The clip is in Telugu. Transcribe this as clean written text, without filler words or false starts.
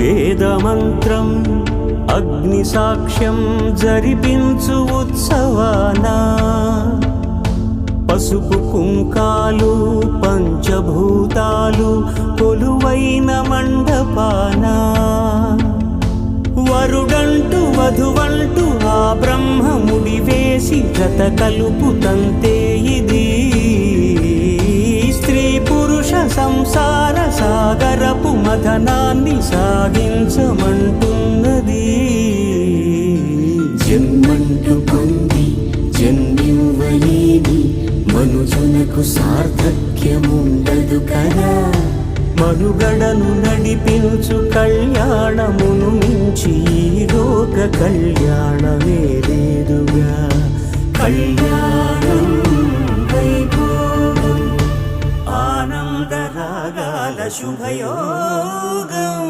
వేదమంత్రం అగ్ని సాక్ష్యం జరిపించు ఉత్సవాన పసుపు కుంకాలు పంచభూతాలు కొలువైన మండపాన వరుడంటూ వధువంటూ ఆ బ్రహ్మముడి వేసి జత కలుపు తంతే ఇది స్త్రీ పురుష సంసార సాగరపు మథనాన్ని సాగించమంటున్నది. జన్మంటూ పొంది జన్మివ్వలేని మనుజునకు సార్థక్యముండదు కదా. మనుగడను నడిపించు కళ్యాణమును మించి ఈ లోక కళ్యాణమే లేదుగా. కళ్యాణం వైభోగం ఆనందరాగాల శుభయోగం.